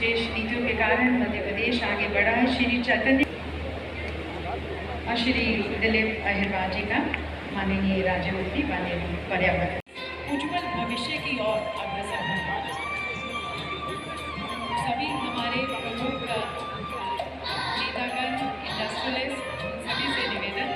विशेष नीतियों के कारण मध्य प्रदेश आगे बढ़ा है। श्री चैतन्य और श्री दिलीप अहिरवार जी का माननीय राज्य मंत्री माननीय पर्यावरण उज्ज्वल भविष्य की ओर अग्रसर है। सभी हमारे प्रमुख नेतागण, इंडस्ट्रियलिस्ट, सभी से निवेदन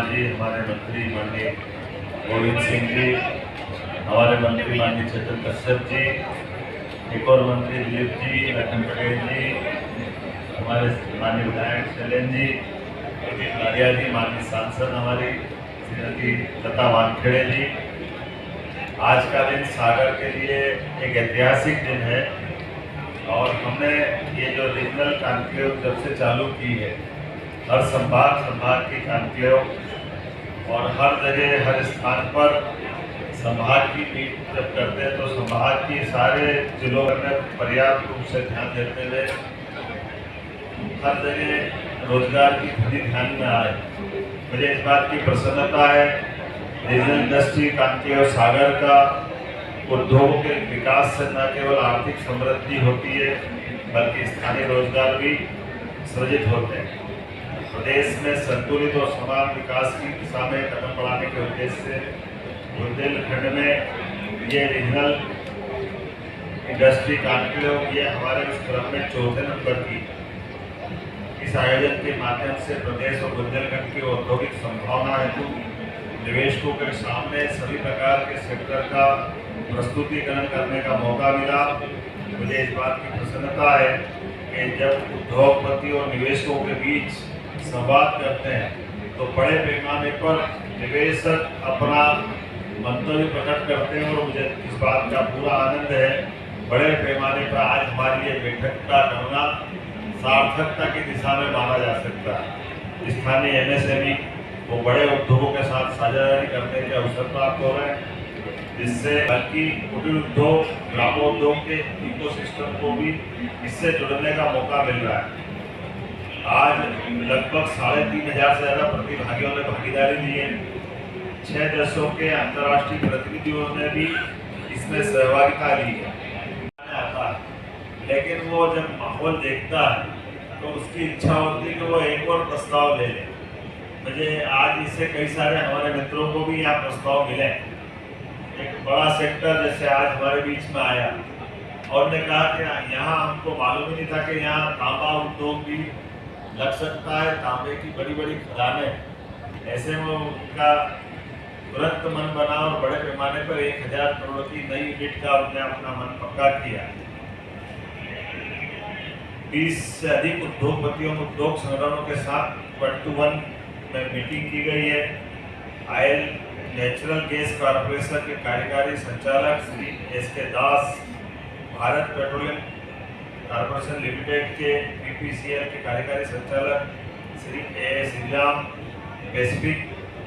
जी, हमारे मंत्री माननीय गोविंद सिंह जी, हमारे मंत्री माननीय चेतन कश्यप जी, एक और मंत्री दिलीप जी, लखन पटेल जी, हमारे माननीय विधायक शैलेंद्र जी, आर्या जी, माननीय सांसद हमारी श्रीमती लता वानखेड़े जी। आज का दिन सागर के लिए एक ऐतिहासिक दिन है और हमने ये जो रीजनल कॉन्क्लेव जब से चालू की है, हर संभाग की कॉन्क्लेव और हर जगह हर स्थान पर संभाग की मीट जब करते हैं तो संभाग की सारे जिलों में पर्याप्त रूप से ध्यान देते हुए हर जगह रोजगार की स्थिति ध्यान में आए। मुझे इस बात की प्रसन्नता है, रीजनल इंडस्ट्री कॉन्क्लेव सागर का उद्योगों के विकास से न केवल आर्थिक समृद्धि होती है बल्कि स्थानीय रोजगार भी सृजित होते हैं। प्रदेश में संतुलित और समान विकास की दिशा में कदम बढ़ाने के उद्देश्य से बुंदेलखंड में ये रीजनल इंडस्ट्री कॉन्क्लेव ये हमारे इस क्रम में 4थे नंबर की। इस आयोजन के माध्यम से प्रदेश और बुंदेलखंड की औद्योगिक संभावना हेतु निवेशकों के सामने सभी प्रकार के सेक्टर का प्रस्तुतिकरण करने का मौका मिला। मुझे इस बात की प्रसन्नता है कि जब उद्योगपति और निवेशकों के बीच संवाद करते हैं तो बड़े पैमाने पर निवेशक अपना मंतव्य प्रकट करते हैं और मुझे इस बात का पूरा आनंद है। बड़े पैमाने पर आज हमारी ये बैठक का करना सार्थकता की दिशा में माना जा सकता है। स्थानीय MSME वो बड़े उद्योगों के साथ साझेदारी करने के अवसर प्राप्त हो रहे हैं, जिससे बल्कि कुटीर उद्योग, ग्रामोद्योग के इकोसिस्टम को भी इससे जुड़ने का मौका मिल रहा है। आज लगभग 3500 से ज़्यादा प्रतिभागियों ने भागीदारी ली है। 6 देशों के अंतर्राष्ट्रीय प्रतिनिधियों ने भी इसमें सहभागिता ली है। आता है लेकिन वो जब माहौल देखता है तो उसकी इच्छा होती है कि वो एक और प्रस्ताव ले ले। मुझे आज इससे कई सारे हमारे मित्रों को भी यहाँ प्रस्ताव मिले। एक बड़ा सेक्टर जैसे आज हमारे बीच में आया और ने कहा कि यहाँ हमको मालूम ही नहीं था कि यहाँ तांबा उद्योग भी लग सकता है, तांबे की बड़ी बड़ी खदानें। ऐसे में उनका तुरंत मन बना और बड़े पैमाने पर 1000 करोड़ की नई यूनिट का उन्होंने अपना मन पक्का किया। 20 से अधिक उद्योगपतियों उद्योग संगठनों के साथ 1-to-1 में मीटिंग की गई है। ऑयल नेचुरल गैस कॉर्पोरेशन के कार्यकारी संचालक श्री SK दास, भारत पेट्रोलियम कॉर्पोरेशन लिमिटेड के BPCL के कार्यकारी संचालक Shri A Shriram, Pacific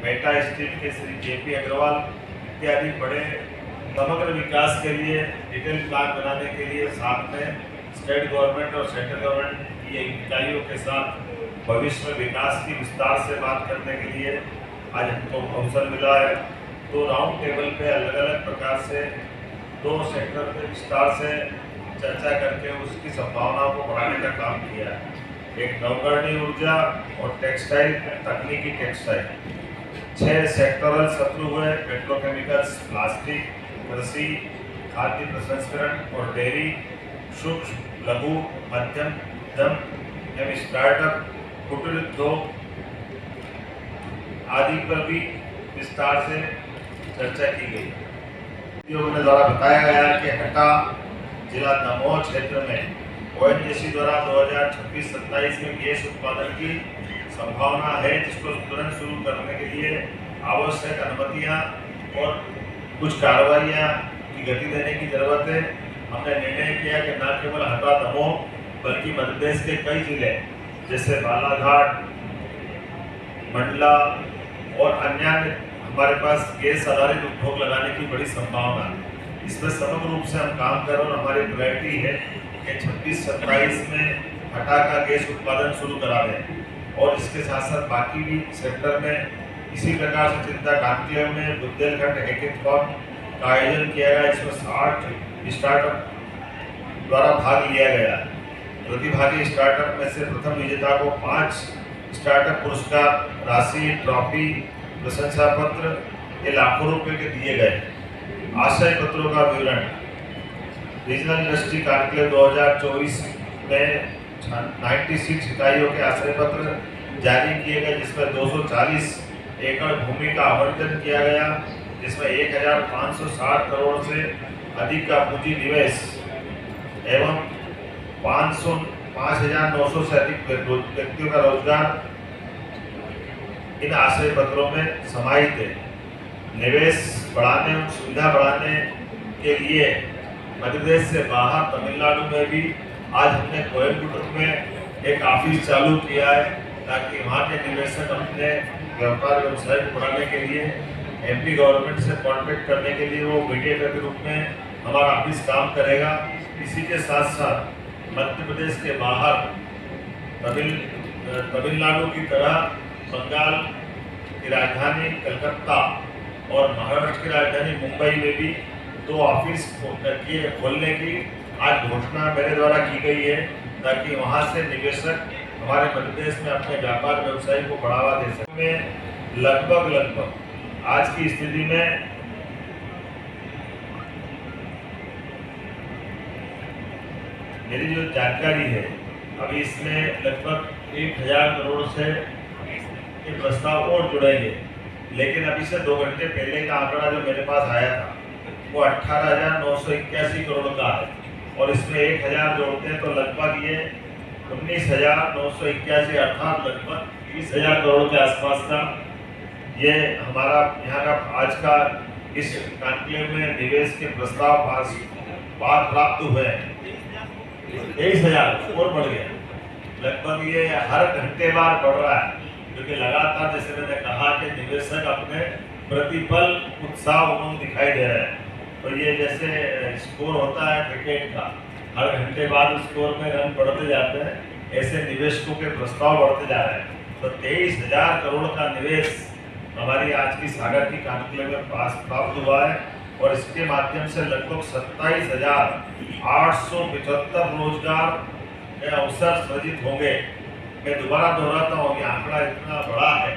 Meta steel के श्री JP अग्रवाल इत्यादि बड़े समग्र विकास के लिए डिटेल प्लान बनाने के लिए साथ में स्टेट गवर्नमेंट और सेंट्रल गवर्नमेंट की इकाइयों के साथ भविष्य में विकास की विस्तार से बात करने के लिए आज हमको अवसर मिला है। तो राउंड टेबल पे अलग अलग प्रकार से 2 सेक्टर पे विस्तार से चर्चा करके उसकी संभावनाओं को बढ़ाने का काम किया है। एक नवकरणीय ऊर्जा और टेक्सटाइल, तकनीकी टेक्सटाइल। 6 सेक्टरल सत्र हुए, पेट्रोकेमिकल्स, प्लास्टिक, कृषि, खाद्य प्रसंस्करण और डेयरी, सूक्ष्म लघु मध्यम उद्यम एवं स्टार्टअप, कुटीर उद्योग आदि पर भी विस्तार से चर्चा की गई। उन्होंने द्वारा बताया गया कि हटा जिला दमोह क्षेत्र में ONGC द्वारा 2026-27 में गैस उत्पादन की संभावना है, जिसको तुरंत शुरू करने के लिए आवश्यक अनुमतियां और कुछ कार्रवाइयां की गति देने की जरूरत है। हमने निर्णय किया कि न केवल हटा दमोह बल्कि मध्य प्रदेश के कई जिले जैसे बालाघाट, मंडला और अन्य हमारे पास गैस आधारित उद्योग लगाने की बड़ी संभावना है। इसमें समग्र रूप से हम काम कर रहे हैं और हमारी प्रायोरिटी है कि 26-27 में हटा का गैस उत्पादन शुरू करा दें और इसके साथ साथ बाकी भी सेक्टर में इसी प्रकार से चिंता कांक्लेव में बुंदेलखंड हैकेथॉन का आयोजन किया गया। इसमें 60 स्टार्टअप द्वारा भाग लिया गया। प्रतिभागी स्टार्टअप में से प्रथम विजेता को 5 स्टार्टअप पुरस्कार राशि, ट्रॉफी, प्रशंसा पत्र ये लाखों रुपए के दिए गए। आशय पत्रों का विवरण। रीजनल इंडस्ट्री कॉन्क्लेव 2024 में 96 इकाइयों के आशय पत्र जारी किए गए, जिसमें 240 एकड़ भूमि का आवंटन किया गया, जिसमें 1560 करोड़ से अधिक का पूंजी निवेश एवं 5,900 से अधिक व्यक्तियों का रोजगार इन आशय पत्रों में समाहित है। निवेश बढ़ाने और सुविधा बढ़ाने के लिए मध्य प्रदेश से बाहर तमिलनाडु में भी आज हमने कोयम्बटूर में एक ऑफिस चालू किया है, ताकि वहाँ के निवेशक अपने व्यापार व्यवसाय को बढ़ाने के लिए एमपी गवर्नमेंट से कॉन्टेक्ट करने के लिए वो मीडिएटर के रूप में हमारा ऑफिस काम करेगा। इसी के साथ साथ मध्य प्रदेश के बाहर तमिलनाडु की तरह बंगाल की राजधानी कलकत्ता और महाराष्ट्र की राजधानी मुंबई में भी 2 ऑफिस खोलने की आज घोषणा मेरे द्वारा की गई है, ताकि वहां से निवेशक हमारे मध्य प्रदेश में अपने व्यापार व्यवसाय को बढ़ावा दे सके। लगभग आज की स्थिति में मेरी जो जानकारी है, अभी इसमें लगभग 1000 करोड़ से ये प्रस्ताव और जुड़ेंगे, लेकिन अभी से 2 घंटे पहले का आंकड़ा जो मेरे पास आया था वो 18,981 करोड़ का है, और इसमें 1000 जोड़ते हैं तो लगभग ये 19,981 अर्थात लगभग 30,000 करोड़ के आसपास का ये हमारा यहाँ का आज का इस कॉन्क्लेव में निवेश के प्रस्ताव प्राप्त हुए हैं। 23,000 और बढ़ गया, लगभग ये हर घंटे बार बढ़ रहा है, क्योंकि लगातार जैसे मैंने कहा कि निवेशक अपने प्रतिपल उत्साह उमंग दिखाई दे रहे हैं। तो ये जैसे स्कोर होता है क्रिकेट का, हर घंटे बाद स्कोर में रन बढ़ते जाते हैं, ऐसे निवेशकों के प्रस्ताव बढ़ते जा रहे हैं। तो 23,000 करोड़ का निवेश हमारी आज की सागर की कॉन्क्लेव में प्राप्त हुआ है, और इसके माध्यम से लगभग 27,875 रोजगार के अवसर सृजित होंगे। मैं दोबारा दोहराता हूँ, ये आंकड़ा इतना बड़ा है,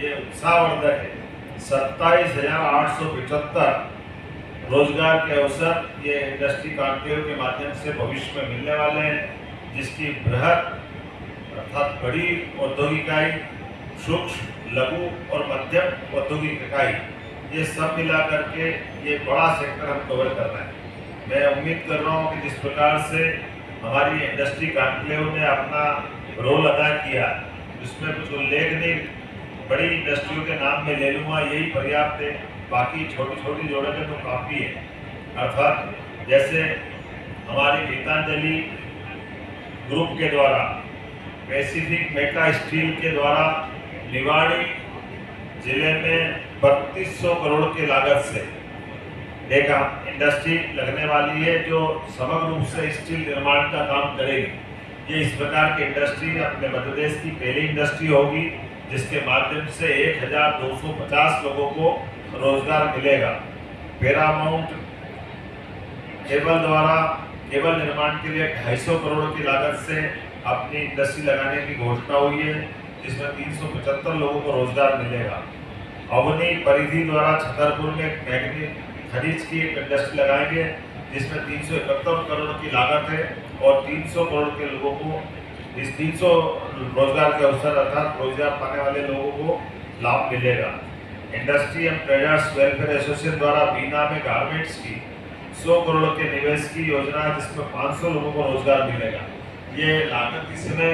ये उत्साहवर्धक है। 27,875 रोजगार के अवसर ये इंडस्ट्री कॉन्क्लेव के माध्यम से भविष्य में मिलने वाले हैं, जिसकी बृहद अर्थात बड़ी औद्योगिक इकाई, सूक्ष्म, लघु और मध्यम औद्योगिक इकाई, ये सब मिला करके ये बड़ा सेक्टर हम कवर कर रहे हैं। मैं उम्मीद कर रहा हूँ कि जिस प्रकार से हमारी इंडस्ट्री कॉन्क्लेव ने अपना रोल अदा किया, उसमें कुछ उल्लेखनीय बड़ी इंडस्ट्रियों के नाम में ले लूँगा, यही पर्याप्त है, बाकी छोटी छोटी जोड़ेंगे तो काफ़ी है। अर्थात जैसे हमारी गीतांजलि ग्रुप के द्वारा, पैसिफिक मेटा स्टील के द्वारा निवाड़ी जिले में 3200 करोड़ की लागत से एक इंडस्ट्री लगने वाली है, जो समग्र रूप से स्टील निर्माण का काम करेगी। ये इस प्रकार की इंडस्ट्री अपने मध्य प्रदेश की पहली इंडस्ट्री होगी, जिसके माध्यम से 1250 लोगों को रोजगार मिलेगा। पैरामाउंट केबल द्वारा केबल निर्माण के लिए 250 करोड़ की लागत से अपनी इंडस्ट्री लगाने की घोषणा हुई है, जिसमें 375 लोगों को रोजगार मिलेगा। अवनी परिधि द्वारा छतरपुर में मैग्नीज खनिज की एक इंडस्ट्री लगाएंगे, जिसमें 371 करोड़ की लागत है, और 300 करोड़ के लोगों को इस 300 रोजगार के अवसर अर्थात रोजगार पाने वाले लोगों को लाभ मिलेगा। Industry and traders welfare association द्वारा बीना में गारमेंट्स की 100 करोड़ के निवेश की योजना है, जिसमें 500 लोगों को रोजगार मिलेगा। ये लागत इसमें,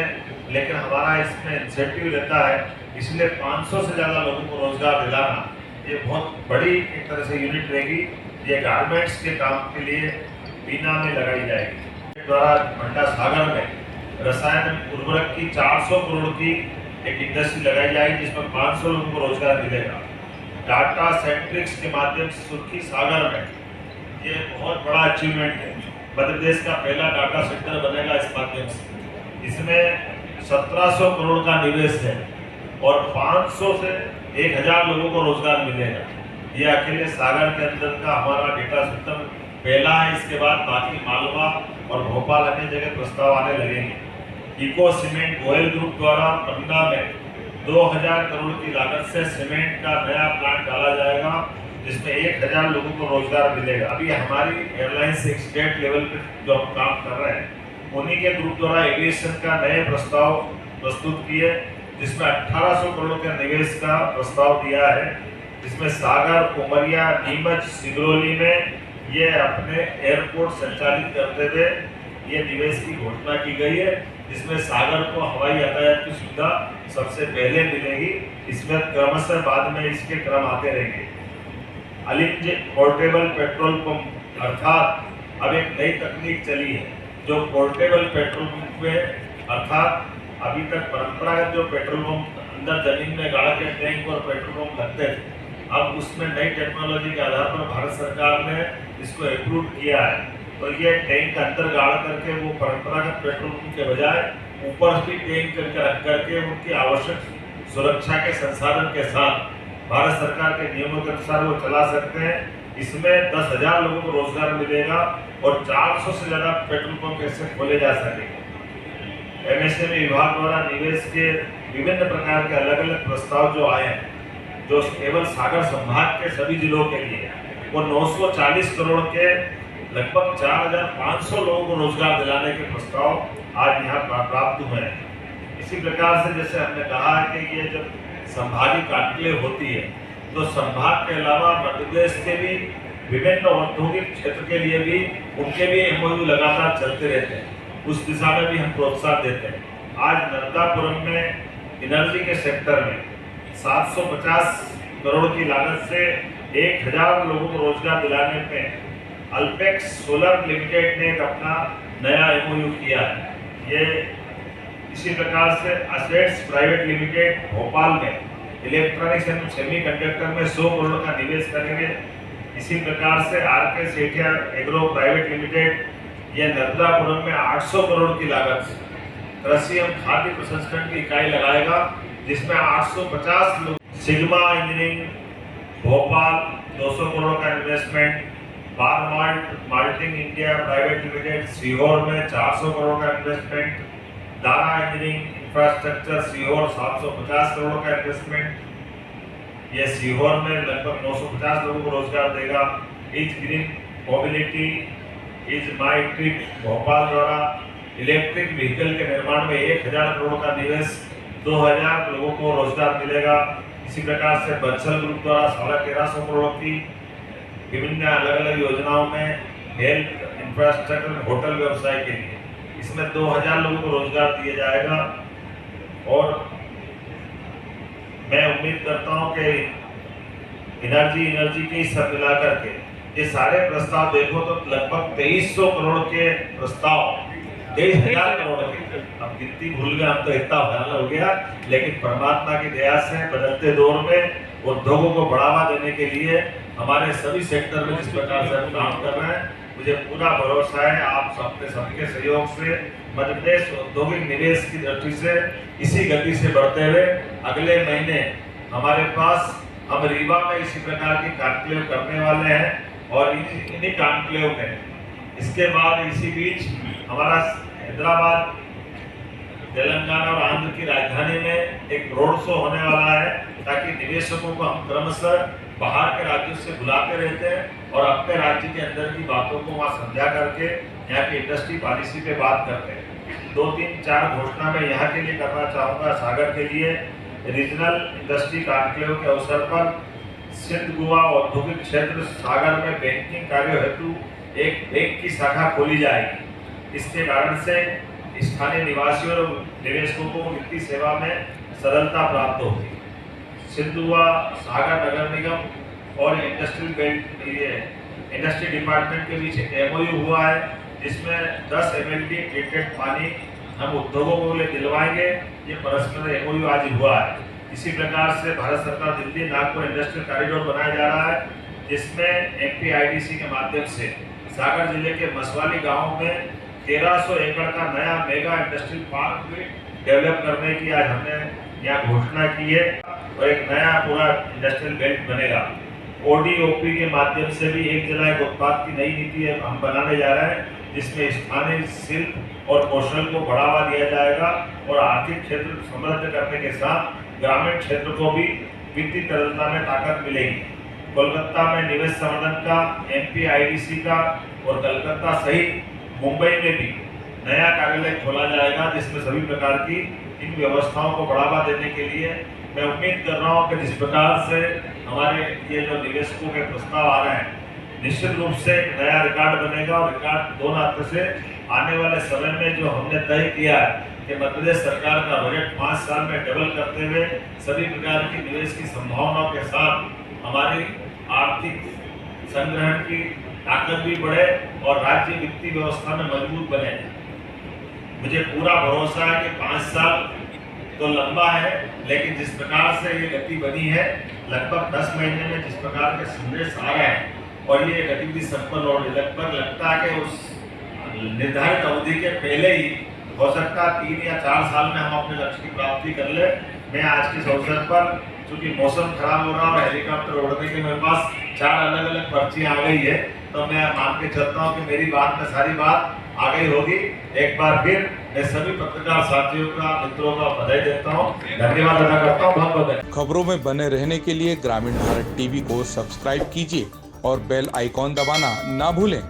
लेकिन हमारा इसमें इंसेंटिव रहता है, इसलिए 500 से ज़्यादा लोगों को रोजगार दिलाना ये बहुत बड़ी एक तरह से यूनिट रहेगी। ये गारमेंट्स के काम के लिए बीना में लगाई जाएगी। द्वारा भंडा सागर में रसायन उर्वरक की 400 करोड़ की एक इंडस्ट्री लगाई जाएगी, जिसमें 500 लोगों को रोजगार मिलेगा। डाटा सेंट्रिक्स के माध्यम से सुर्खी सागर में, ये बहुत बड़ा अचीवमेंट है। मध्य प्रदेश का पहला डाटा सेंटर बनेगा इस माध्यम से। इसमें 1700 करोड़ का निवेश है और 500 से 1000 लोगों को रोजगार मिलेगा। ये अकेले सागर के अंदर का हमारा डेटा सेंटर पहला है। इसके बाद बाकी मालवा और भोपाल अन्य जगह प्रस्ताव आने लगेंगे। इको सीमेंट गोयल ग्रुप द्वारा पटना में 2000 करोड़ की लागत से सीमेंट का नया प्लांट डाला जाएगा, जिसमें 1000 लोगों को रोजगार मिलेगा। अभी हमारी एयरलाइंस एक स्टेट लेवल पे जो हम काम कर रहे हैं, उन्हीं के ग्रुप द्वारा एविएशन का नए प्रस्ताव प्रस्तुत किए, जिसमें 1800 करोड़ के निवेश का प्रस्ताव दिया है। जिसमें सागर, उमरिया, नीमच, सिगरौली में ये अपने एयरपोर्ट संचालित करते हुए ये निवेश की घोषणा की गई है, जिसमें सागर को हवाई यातायात की सुविधा सबसे पहले मिलेगी। इसमें क्रमशः बाद में इसके क्रम आते रहेंगे। अलिंज पोर्टेबल पेट्रोल पंप, अर्थात अब एक नई तकनीक चली है जो पोर्टेबल पेट्रोल पंप में, अर्थात अभी तक परंपरागत जो पेट्रोल पंप अंदर जमीन में गाड़ के टैंक और पेट्रोल पंप लगते थे, अब उसमें नई टेक्नोलॉजी के आधार पर भारत सरकार ने इसको अप्रूव किया है। तो ये टैंक अंदर गाड़ करके वो परंपरागत पेट्रोल पंप के बजाय ऊपर भी टैंक करके रख करके उनकी आवश्यक सुरक्षा के संसाधन के साथ भारत सरकार के नियमों के अनुसार वो चला सकते हैं। इसमें 10,000 लोगों को रोजगार मिलेगा और 400 से ज़्यादा पेट्रोल पंप ऐसे खोले जा सकेंगे। एमएसएमई विभाग द्वारा निवेश के विभिन्न प्रकार के अलग अलग प्रस्ताव जो आए हैं, जो केवल सागर संभाग के सभी जिलों के लिए, वो 940 करोड़ के लगभग 4500 लोगों को रोजगार दिलाने के प्रस्ताव आज यहाँ प्राप्त हुए हैं। इसी प्रकार से जैसे हमने कहा कि ये जब संभागीय कॉन्क्लेव होती है, तो संभाग के अलावा मध्य प्रदेश के भी विभिन्न औद्योगिक क्षेत्र के लिए भी उनके भी एमओयू लगातार चलते रहते हैं। उस दिशा में भी हम प्रोत्साहन देते हैं। आज नर्मदापुरम में एनर्जी के सेक्टर में 750 करोड़ की लागत से 1000 लोगों को रोजगार दिलाने में अल्पेक्स सोलर लिमिटेड ने अपना नया एमओयू किया है। ये इसी प्रकार से असेट्स प्राइवेट लिमिटेड भोपाल में इलेक्ट्रॉनिक्स एंड सेमीकंडक्टर में 100 करोड़ का निवेश करेंगे। इसी प्रकार से RK Sethia agro private limited ये नर्मदापुरम में 800 करोड़ की लागत से कृषि एवं खाद्य प्रसंस्करण की इकाई लगाएगा, जिसमें 850 लोग। सिग्मा इंजीनियरिंग भोपाल 200 करोड़ का investment. Bar malting India private limited Sehore में 400 करोड़ का investment. Dara engineering infrastructure Sehore 750 crore का इन्वेस्टमेंट। यह सीहोर में लगभग 950 लोगों को रोजगार देगा। Is green mobility, is my trip Bhopal द्वारा इलेक्ट्रिक व्हीकल के निर्माण में 1000 करोड़ का निवेश, 2000 लोगों को रोजगार मिलेगा। इसी प्रकार से बंसल ग्रुप द्वारा 1350 करोड़ की विभिन्न अलग अलग योजनाओं में हेल्थ इंफ्रास्ट्रक्चर होटल व्यवसाय के लिए, इसमें 2000 लोगों को रोजगार दिया जाएगा। और मैं उम्मीद करता हूं कि एनर्जी के सब मिलाकर के ये सारे प्रस्ताव देखो तो लगभग 2300 करोड़ के प्रस्ताव, 23,000 करोड़ के। अब गिनती भूल गए हम, तो इतना भयानक हो गया। लेकिन परमात्मा की दया से बदलते दौर में उद्योगों को बढ़ावा देने के लिए हमारे सभी सेक्टर में जिस प्रकार से हम काम कर रहे हैं, मुझे पूरा भरोसा है आप सबके सहयोग से मध्य प्रदेश औद्योगिक निवेश की दृष्टि से इसी गति से बढ़ते हुए अगले महीने हमारे पास हम रीवा में इसी प्रकार की कॉन्क्लेव करने वाले हैं। और इन्हीं कॉन्क्लेव में इसके बाद इसी बीच हमारा हैदराबाद, तेलंगाना और आंध्र की राजधानी में एक रोड शो होने वाला है, ताकि निवेशकों को हम क्रमशः बाहर के राज्यों से बुलाते रहते हैं और अपने राज्य के अंदर की बातों को वहाँ समझा करके यहाँ की इंडस्ट्री पॉलिसी पे बात करते हैं। 2-3-4 घोषणा मैं यहाँ के लिए करना चाहूँगा। सागर के लिए रीजनल इंडस्ट्री कॉन्क्लेव के अवसर पर सिंध गोवा औद्योगिक क्षेत्र सागर में बैंकिंग कार्य हेतु एक बैंक की शाखा खोली जाएगी। इसके कारण से स्थानीय निवासियों और निवेशकों को वित्तीय सेवा में सरलता प्राप्त होगी। सिंध गोवा सागर नगर निगम और इंडस्ट्री डिपार्टमेंट के बीच एमओयू हुआ है, जिसमें 10 MLD ट्रीटेड पानी हम उद्योगों को लिए दिलवाएंगे। ये परस्पर एमओयू आज हुआ है। इसी प्रकार से भारत सरकार दिल्ली नागपुर इंडस्ट्रियल कॉरिडोर बनाया जा रहा है, जिसमें MPIDC के माध्यम से सागर जिले के मसवाली गांव में 1300 एकड़ का नया मेगा इंडस्ट्रियल पार्क भी डेवलप करने की आज हमने यहाँ घोषणा की है और एक नया पूरा इंडस्ट्रियल बेल्ट बनेगा। ODOP के माध्यम से भी एक जिला एक उत्पाद की नई नीति हम बनाने जा रहे हैं, जिसमें स्थानीय शिल्प और कौशल को बढ़ावा दिया जाएगा और आर्थिक क्षेत्र को समृद्ध करने के साथ ग्रामीण क्षेत्र को भी वित्तीय तरलता में ताकत मिलेगी। कोलकाता में निवेश संवर्धन का, MPIDC का और कलकत्ता सहित मुंबई में भी नया कार्यालय खोला जाएगा, जिसमें सभी प्रकार की इन व्यवस्थाओं को बढ़ावा देने के लिए मैं उम्मीद कर रहा हूँ कि जिस प्रकार से हमारे ये जो निवेशकों के प्रस्ताव आ रहे हैं, निश्चित रूप से एक नया रिकॉर्ड बनेगा और रिकॉर्ड दो नाते से आने वाले समय में जो हमने तय किया है कि मध्य प्रदेश सरकार का बजट 5 साल में डबल करते हुए सभी प्रकार की निवेश की संभावनाओं के साथ हमारी आर्थिक संग्रहण की ताकत भी बढ़े और राज्य वित्तीय व्यवस्था में मजबूत बने। मुझे पूरा भरोसा है कि 5 साल तो लंबा है, लेकिन जिस प्रकार से ये गति बनी है, लगभग 10 महीने में जिस प्रकार के संदेश आ रहे हैं और ये गतिविधि संपन्न हो रही, लगभग लगता है कि उस निर्धारित अवधि के पहले ही हो सकता है 3 या 4 साल में हम अपने लक्ष्य की प्राप्ति कर ले। मैं आज के अवसर पर, चूंकि मौसम खराब हो रहा और हेलीकॉप्टर उड़ने के मेरे पास 4 अलग-अलग पर्चियां आ गई है, तो मैं मान के चलता हूँ कि मेरी बात में सारी बात आ गई होगी। एक बार फिर मैं सभी पत्रकार साथियों का, मित्रों का बधाई देता हूँ, धन्यवाद अदा करता हूँ। बहुत बहुत खबरों में बने रहने के लिए ग्रामीण भारत टीवी को सब्सक्राइब कीजिए और बेल आइकॉन दबाना ना भूलें।